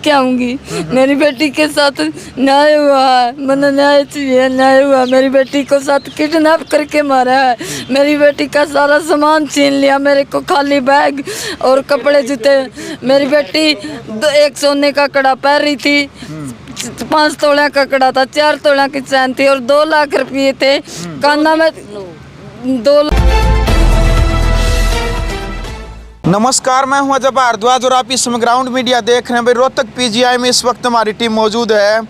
लेके आऊंगी। मेरी बेटी के साथ न्याय हुआ है, मैंने न्याय चाहिए, न्याय हुआ। मेरी बेटी को साथ किडनैप करके मारा है, मेरी बेटी का सारा सामान छीन लिया, मेरे को खाली बैग और कपड़े जूते। मेरी बेटी एक सोने का कड़ा पहन रही थी, 5 तोला का कड़ा था, 4 तोला की चैन थी और 2 लाख रुपये थे काना में 2 लाख। नमस्कार, मैं हूं अजय भारद्वाज और आप इस समय ग्राउंड मीडिया देख रहे हैं। भाई रोहतक पीजीआई में इस वक्त हमारी टीम मौजूद है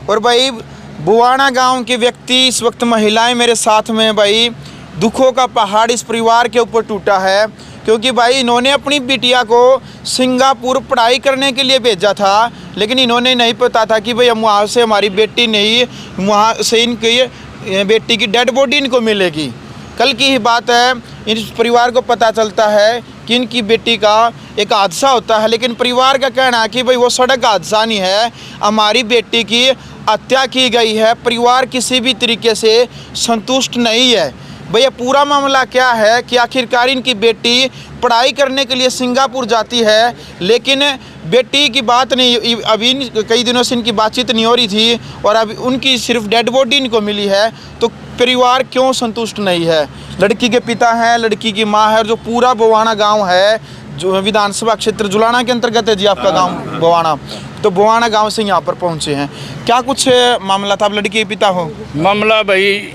और भाई बुवाना गांव के व्यक्ति, इस वक्त महिलाएं मेरे साथ में। भाई दुखों का पहाड़ इस परिवार के ऊपर टूटा है क्योंकि भाई इन्होंने अपनी बिटिया को सिंगापुर पढ़ाई करने के लिए भेजा था, लेकिन इन्होंने नहीं पता था कि भाई हम वहाँ से हमारी बेटी नहीं, वहाँ से इनकी बेटी की डेड बॉडी इनको मिलेगी। कल की ही बात है, इस परिवार को पता चलता है कि इनकी बेटी का एक हादसा होता है, लेकिन परिवार का कहना है कि भाई वो सड़क हादसा नहीं है, हमारी बेटी की हत्या की गई है। परिवार किसी भी तरीके से संतुष्ट नहीं है। भैया पूरा मामला क्या है कि आखिरकार इनकी बेटी पढ़ाई करने के लिए सिंगापुर जाती है, लेकिन बेटी की बात नहीं, अभी कई दिनों से इनकी बातचीत नहीं हो रही थी और अब उनकी सिर्फ डेड बॉडी इनको मिली है। तो परिवार क्यों संतुष्ट नहीं है? लड़की के पिता हैं, लड़की की माँ है, जो पूरा बुवाना गांव है, जो विधानसभा क्षेत्र जुलाना के अंतर्गत है जी आपका गांव बुवाना। तो बुवाना गांव से यहाँ पर पहुँचे हैं, क्या कुछ मामला था? आप लड़की के पिता हो। मामला भाई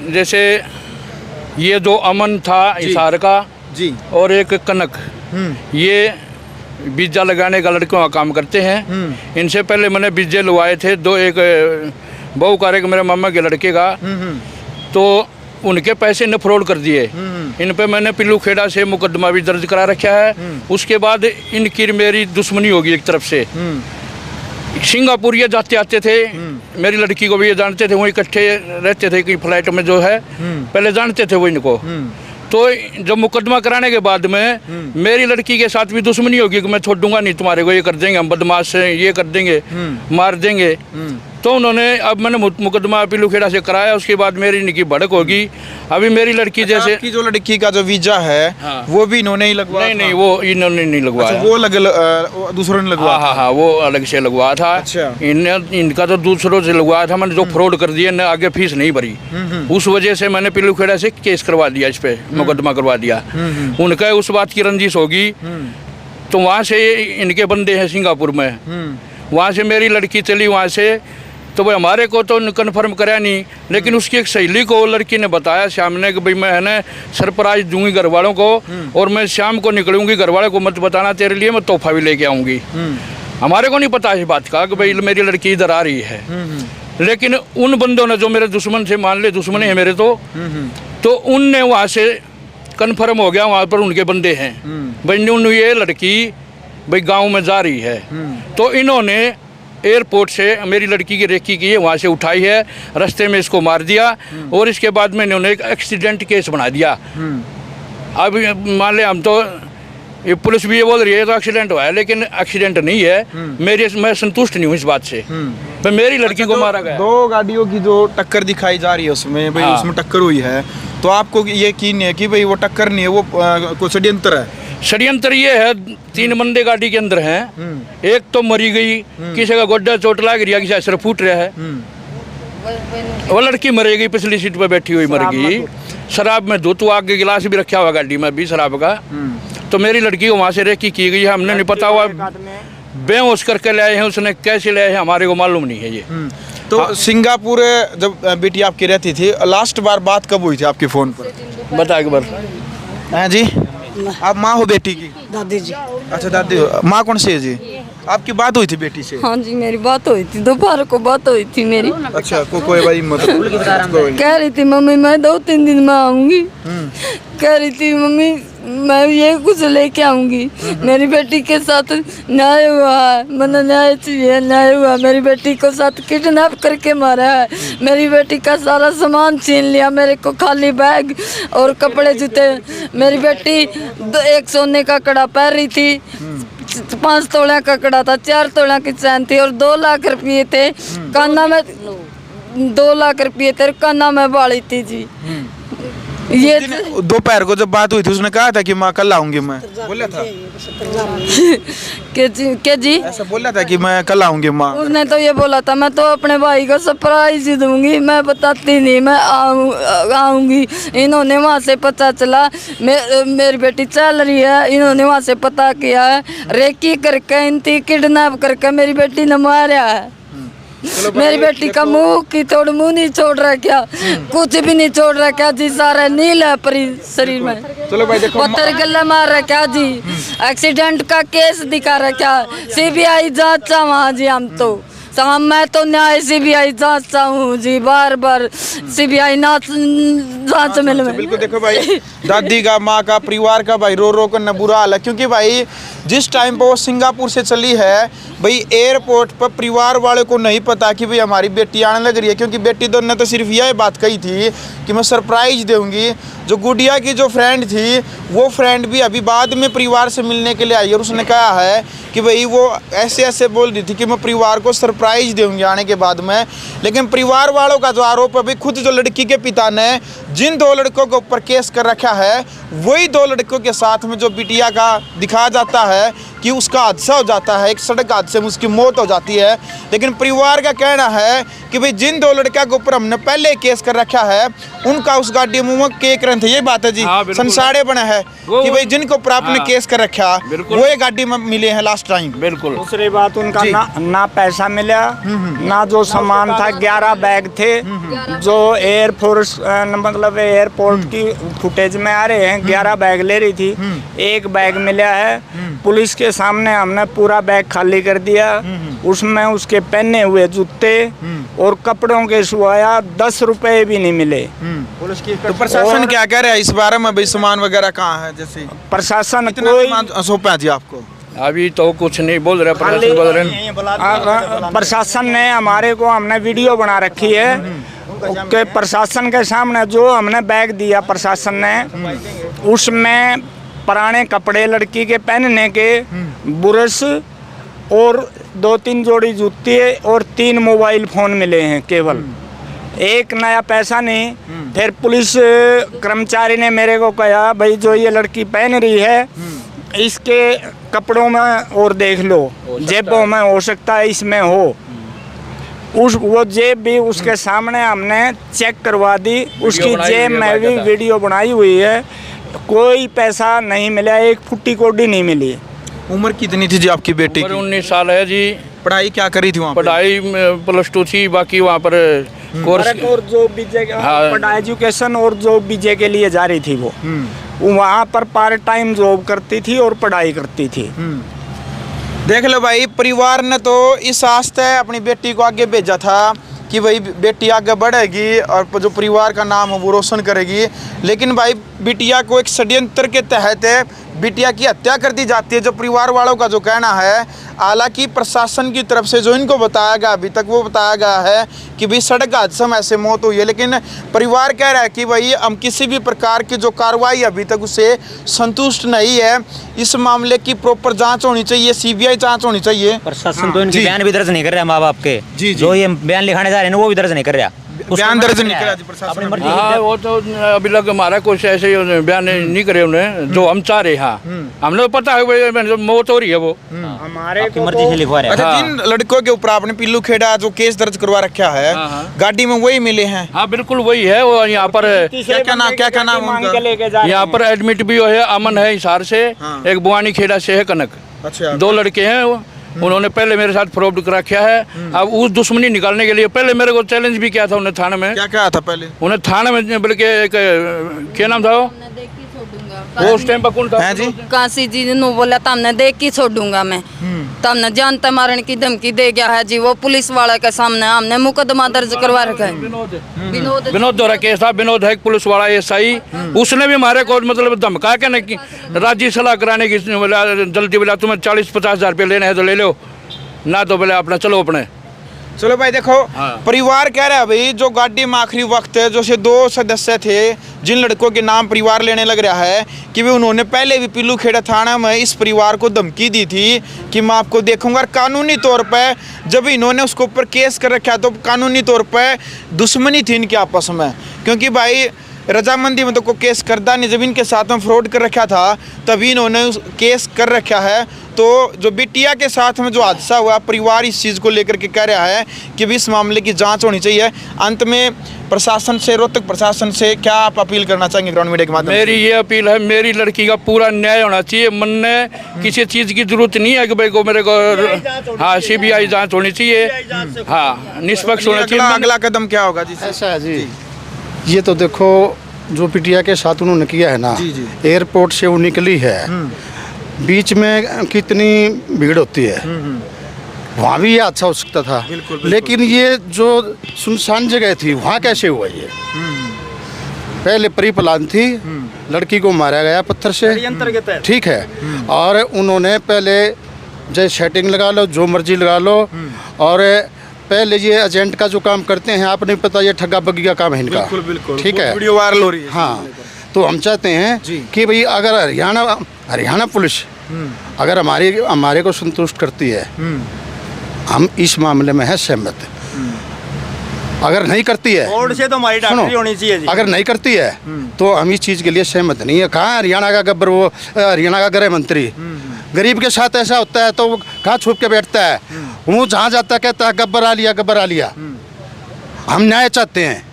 जैसे ये जो अमन था इसार का जी और एक कनक, ये बीजा लगाने का लड़कों का काम करते हैं। इनसे पहले मैंने बीजे लगवाए थे दो, एक बहू का एक मेरे मामा के लड़के का, तो उनके पैसे ने फ्रॉड कर दिए। इन पे मैंने पिल्लू खेड़ा से मुकदमा भी दर्ज करा रखा है। उसके बाद इनकी मेरी दुश्मनी होगी एक तरफ से। सिंगापुर ये जाते आते थे, मेरी लड़की को भी ये जानते थे, वो इकट्ठे रहते थे कि फ्लाइट में जो है, पहले जानते थे वो इनको। तो जब मुकदमा कराने के बाद में मेरी लड़की के साथ भी दुश्मनी होगी कि मैं छोड़ूंगा नहीं तुम्हारे को, ये कर देंगे हम बदमाश हैं, ये कर देंगे, मार देंगे। तो उन्होंने, अब मैंने मुकदमा पिल्लू खेड़ा से कराया, उसके बाद मेरी इनकी भड़क होगी। अभी मेरी लड़की जैसे आपकी जो लड़की का जो वीजा है, हाँ, वो भी इन्होंने ही लगवाया? नहीं, वो इन्होंने नहीं लगवाया। अच्छा, वो दूसरों ने लगवाया? हाँ, वो अलग से लगवाया था। अच्छा। इनका तो दूसरों से लगवाया था, मैंने जो फ्रॉड कर दिया ने आगे फीस नहीं भरी, उस वजह से मैंने पिल्लू खेड़ा से केस करवा दिया, इस पे मुकदमा करवा दिया। उनका उस बात की रंजिश होगी, तो वहाँ से इनके बंदे हैं सिंगापुर में, वहाँ से मेरी लड़की चली वहाँ से। तो भाई हमारे को तो कन्फर्म कराया नहीं, लेकिन उसकी एक सहेली को लड़की ने बताया शाम ने कि भाई मैं है ना सरप्राइज दूंगी घर वालों को, और मैं शाम को निकलूंगी, घर वालों को मत बताना, तेरे लिए मैं तोहफा भी लेके आऊँगी। हमारे को नहीं पता इस बात का कि भाई मेरी लड़की इधर आ रही है। लेकिन उन बंदों ने जो मेरे दुश्मन से, मान ले दुश्मन है मेरे, तो उनने वहाँ से कन्फर्म हो गया, वहाँ पर उनके बंदे हैं भाई, ये लड़की भाई गाँव में जा रही है। तो इन्होंने एयरपोर्ट से मेरी लड़की की रेकी की है, वहाँ से उठाई है, रास्ते में इसको मार दिया, और इसके बाद में इन्होंने एक एक्सीडेंट केस बना दिया। अब मान ले हम तो, ये पुलिस भी ये बोल रही है तो एक्सीडेंट हुआ है, लेकिन एक्सीडेंट नहीं है। मैं संतुष्ट नहीं हूँ इस बात से। तो मेरी लड़की को मारा गया। 2 गाड़ियों की जो टक्कर दिखाई जा रही है उसमें भाई, उसमें टक्कर हुई है, तो आपको ये यकीन है कि भाई वो टक्कर नहीं है, वो कोई षड्यंत्र है? षड्यंत्र ये है, 3 बंदे गाड़ी के अंदर हैं, एक तो मरी गई, किसी का गोड्डा चोट लग रही है, किसी का सिर फूट रहा है, वो लड़की मरेगी, पिछली सीट पर बैठी हुई मर गई। शराब में धुत, आगे गिलास भी रखा हुआ गाड़ी में भी शराब का। तो मेरी लड़की को वहाँ से रेकी की गई है, हमने नहीं पता हुआ बेहोश करके ले आए हैं, उसने कैसे ले आए हैं हमारे को मालूम नहीं है ये। तो सिंगापुर जब बेटी आपकी रहती थी, लास्ट बार बात कब हुई थी आपके फ़ोन पर? बता एक बार। हाँ जी, आप माँ हो बेटी की? दादी जी। अच्छा, दादी हो। माँ कौन सी है जी? आपकी बात हुई थी बेटी से? हाँ जी, मेरी बात हुई थी, दोपहर को बात हुई थी मेरी। अच्छा, कोई भाई मतलब कह रही थी मम्मी मैं 2-3 दिन में आऊंगी, कह रही थी मम्मी मैं ये कुछ लेके आऊंगी। मेरी बेटी के साथ न्याय हुआ है, मैंने न्याय चाहिए, न्याय हुआ। मेरी बेटी को साथ किडनैप करके मारा है, मेरी बेटी का सारा सामान छीन लिया, मेरे को खाली बैग और कपड़े जूते। मेरी बेटी एक सोने का कड़ा पहन रही थी, 5 तोला का कड़ा था, 4 तोला की चैन थी और 2 लाख रुपये थे काना में, 2 लाख रुपये थे काना में बाली थी जी। ये दोपहर को जब बात हुई थी उसने कहा था कि माँ कल आऊंगी, मैं बोला था के जी ऐसा बोला था कि मैं कल आऊंगी माँ। उसने तो ये बोला था मैं तो अपने भाई को सरप्राइज ही दूंगी, मैं बताती नहीं, मैं आऊंगी। इन्होंने वहाँ से पता चला मेरी बेटी चल रही है, इन्होंने वहाँ से पता किया है, रेकी करके इनती किडनैप करके मेरी बेटी ने मारा है। मेरी बेटी का मुंह की तोड़ मुंह नहीं छोड़ रहा क्या, कुछ भी नहीं छोड़ रहा क्या जी, सारा नील है परी शरीर में। चलो भाई देखो, पत्थर गले मार रहा क्या जी, एक्सीडेंट का केस दिखा रहा क्या, सीबीआई जांच वहाँ जी। हम तो मैं तो न्याय सीबीआई जांच हूँ जी, बार बार सीबीआई जांच मिल में। बिल्कुल देखो भाई, दादी का, माँ का, परिवार का भाई रो रो कर न बुरा हाल है, क्योंकि भाई जिस टाइम पर वो सिंगापुर से चली है भाई, एयरपोर्ट पर परिवार वाले को नहीं पता कि भाई हमारी बेटी आने लग रही है, क्योंकि बेटी तो ने तो सिर्फ यह बात कही थी कि मैं सरप्राइज दूंगी। जो गुड़िया की जो फ्रेंड थी वो फ्रेंड भी अभी बाद में परिवार से मिलने के लिए आई और उसने कहा है कि भाई वो ऐसे ऐसे बोल रही थी कि मैं परिवार को सरप्राइज दूंगी आने के बाद में। लेकिन परिवार वालों का जो आरोप है भाई, खुद जो लड़की के पिता ने जिन 2 लड़कों के ऊपर केस कर रखा है, वही 2 लड़कों के साथ में जो बिटिया का दिखाया जाता है कि उसका हादसा हो जाता है, एक सड़क हादसे में उसकी मौत हो जाती है। लेकिन परिवार का कहना है कि भाई जिन 2 लड़कों के ऊपर हमने पहले केस कर रखा है, उनका उस गाड़ी में केक रन थे। ये बात है जी, संसारे बना है कि भाई जिनके ऊपर आपने केस कर रखा वो ये गाड़ी में मिले हैं लास्ट टाइम। बिल्कुल। दूसरी बात उनका ना पैसा मिला, ना जो सामान था। 11 बैग थे जो एयरफोर्स मतलब एयरपोर्ट की फुटेज में आ रहे हैं। 11 बैग ले रही थी, 1 बैग मिला है। पुलिस के सामने हमने पूरा बैग खाली कर दिया, उसमें उसके पहने हुए जूते और कपड़ों के सिवाया 10 रुपए भी नहीं मिले। पुलिस की तो प्रशासन क्या कह रहा है इस बारे में भाई, सामान वगैरह कहाँ है? जैसे प्रशासन कोई सौंपा जी आपको? अभी तो कुछ नहीं बोल रहे, प्रशासन बोल रहे। प्रशासन ने हमारे को, हमने वीडियो बना रखी है कि प्रशासन के सामने जो हमने बैग दिया प्रशासन ने, उसमें पुराने कपड़े लड़की के पहनने के, ब्रश और 2-3 जोड़ी जूते और 3 मोबाइल फ़ोन मिले हैं केवल, 1 नया पैसा नहीं। फिर पुलिस कर्मचारी ने मेरे को कहा भाई जो ये लड़की पहन रही है इसके कपड़ों में और देख लो, जेबों में हो सकता है इसमें हो। वो जेब भी उसके सामने हमने चेक करवा दी, उसकी जेब में भी वीडियो बनाई हुई है। कोई पैसा नहीं मिला, 1 फुट्टी कौड़ी नहीं मिली। उम्र कितनी थी जी आपकी बेटी की? 19 साल है जी। पढ़ाई क्या करी थी वहाँ? पढ़ाई +2 थी, बाकी वहाँ पर कोर्स और जो बीजे पढ़ाई एजुकेशन और जो बीजे के लिए जा रही थी वो वहाँ पर पार्ट टाइम जॉब करती थी और पढ़ाई करती थी। देख लो भाई, परिवार ने तो इस आस से अपनी बेटी को आगे भेजा था कि भाई बेटी आगे बढ़ेगी और जो परिवार का नाम है वो रोशन करेगी। लेकिन भाई बिटिया को एक षड्यंत्र के तहत बिटिया की हत्या कर दी जाती है, जो परिवार वालों का जो कहना है। हालांकि प्रशासन की तरफ से जो इनको बताया गया अभी तक, वो बताया गया है कि भाई सड़क हादसे में ऐसे मौत हुई है। लेकिन परिवार कह रहा है कि भाई हम किसी भी प्रकार की जो कार्रवाई अभी तक उससे संतुष्ट नहीं है। इस मामले की प्रॉपर जांच होनी चाहिए, सीबीआई जांच होनी चाहिए। प्रशासन तो इनके बयान भी दर्ज नहीं कर रहा, माँ बाप के जो ये बयान लिखाने जा रहे हैं वो भी दर्ज नहीं कर रहा। बयान दर्ज नहीं करा जी प्रशासन। हाँ, वो तो अभी लग हमारा कुछ ऐसे बयान नहीं करे उन्हें जो हम चाह रहे। हाँ, हमने तो पता है मौत हो रही है वो हमारे को मर्जी से लिखवा रहे हैं। अच्छा, जिन लड़कों के ऊपर आपने पिल्लू खेड़ा जो केस दर्ज करवा रखा है, गाड़ी में वही मिले हैं? हाँ बिल्कुल वही है। वो यहाँ पर क्या नाम उनका? यहाँ पर एडमिट भी है, अमन है हिसार से, एक बुआनी खेड़ा से है कनक। अच्छा, 2 लड़के हैं वो। उन्होंने पहले मेरे साथ फ्रॉड कर रखा है। अब उस दुश्मनी निकालने के लिए पहले मेरे को चैलेंज भी किया था उन्हें थाने में। क्या कहा था पहले उन्हें थाने में? बल्कि क्या नाम था वो उस टाइम पर कौन था जी? काशी जी ने बोला था हमने देख के छोड़ूंगा मैं, तो हमने जानता मारने की धमकी दे गया है जी। वो पुलिस वाले के सामने हमने मुकदमा दर्ज करवा रखा है। विनोद द्वारा केस था। विनोद है पुलिस वाला SI, उसने भी हमारे को मतलब धमका के नहीं, राजी सलाह कराने की बोला, जल्दी बोला तुम्हें 40-50 हज़ार रुपये लेने हैं तो ले लो, ना तो बोले अपना चलो अपने। चलो भाई देखो, परिवार कह रहा है भाई जो गाड़ी में आखिरी वक्त जो से 2 सदस्य थे जिन लड़कों के नाम परिवार लेने लग रहा है कि वे उन्होंने पहले भी पिल्लू खेड़ा थाना में इस परिवार को धमकी दी थी कि मैं आपको देखूंगा। और कानूनी तौर पर जब इन्होंने उसके ऊपर केस कर रखा तो कानूनी तौर पर दुश्मनी थी इनके आपस में, क्योंकि भाई रजामंदी में तो कोई केस करदा नहीं, जब इनके साथ में फ्रॉड कर रखा था तभी इन्होंने केस कर रखा है। तो जो बिटिया के साथ में जो हादसा हुआ, परिवार इस चीज़ को लेकर के कह रहा है कि भी इस मामले की जांच होनी चाहिए। अंत में प्रशासन से, रोहतक प्रशासन से क्या आप अपील करना चाहेंगे ग्राउंड मीडिया के माध्यम से? मेरी ये अपील है, मेरी लड़की का पूरा न्याय होना चाहिए। मन ने किसी चीज़ की जरूरत नहीं है कि भाई को मेरे को, हाँ, CBI जांच होनी चाहिए, हाँ, निष्पक्ष होना चाहिए। अगला कदम क्या होगा जी? ऐसा है जी, ये तो देखो जो बिटिया के साथ उन्होंने किया है ना, एयरपोर्ट से वो निकली है, बीच में कितनी भीड़ होती है, वहाँ भी ये अच्छा हो सकता था। लेकिन ये जो सुनसान जगह थी वहाँ कैसे हुआ ये? पहले प्री प्लान थी, लड़की को मारा गया पत्थर से, ठीक है, और उन्होंने पहले जैसे सेटिंग लगा लो, जो मर्जी लगा लो, और पहले ये एजेंट का जो काम करते हैं, आपने पता ये ठगा बगी का काम है इनका, ठीक है, वीडियो वायरल हो रही है। हाँ, तो हम चाहते हैं कि भाई अगर हरियाणा पुलिस अगर हमारे को संतुष्ट करती है, हम इस मामले में है सहमत। अगर नहीं करती है, बोर्ड से तो हमारी डॉक्टरी होनी चाहिए जी। अगर नहीं करती है तो हम इस चीज़ के लिए सहमत नहीं है। कहाँ हरियाणा का गब्बर, वो हरियाणा का गृह मंत्री, गरीब के साथ ऐसा होता है तो वो कहाँ छुप के बैठता है, वो जहाँ जाता कहता है गब्बर आ लिया, गब्बर आ लिया। हम न्याय चाहते हैं।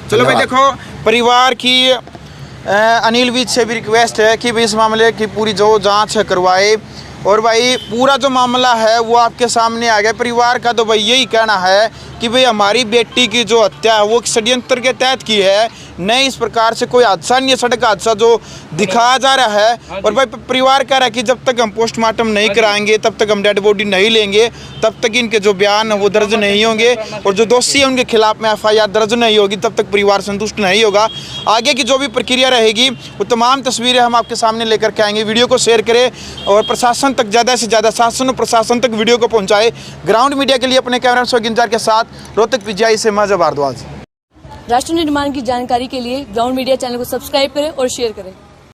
चलो भाई, देखो परिवार की अनिल विज से भी रिक्वेस्ट है कि भाई इस मामले की पूरी जो जांच है करवाए। और भाई पूरा जो मामला है वो आपके सामने आ गया। परिवार का तो भाई यही कहना है कि भाई हमारी बेटी की जो हत्या है वो षड्यंत्र के तहत की है, नहीं इस प्रकार से कोई हादसा नहीं है, सड़क हादसा जो दिखाया जा रहा है। और भाई परिवार कह रहा है कि जब तक हम पोस्टमार्टम नहीं कराएंगे, तब तक हम डेड बॉडी नहीं लेंगे, तब तक इनके जो बयान है वो दर्ज नहीं होंगे, और जो दोषी है उनके खिलाफ में FIR दर्ज नहीं होगी, तब तक परिवार संतुष्ट नहीं होगा। आगे की जो भी प्रक्रिया रहेगी वो तमाम तस्वीरें हम आपके सामने लेकर के आएंगे। वीडियो को शेयर करें और प्रशासन तक ज़्यादा से ज़्यादा, शासन और प्रशासन तक वीडियो को पहुँचाए। ग्राउंड मीडिया के लिए अपने कैमरा सोगिंजार के साथ रोहतक PGI से मैं भारद्वाज। राष्ट्र निर्माण की जानकारी के लिए ग्राउंड मीडिया चैनल को सब्सक्राइब करें और शेयर करें।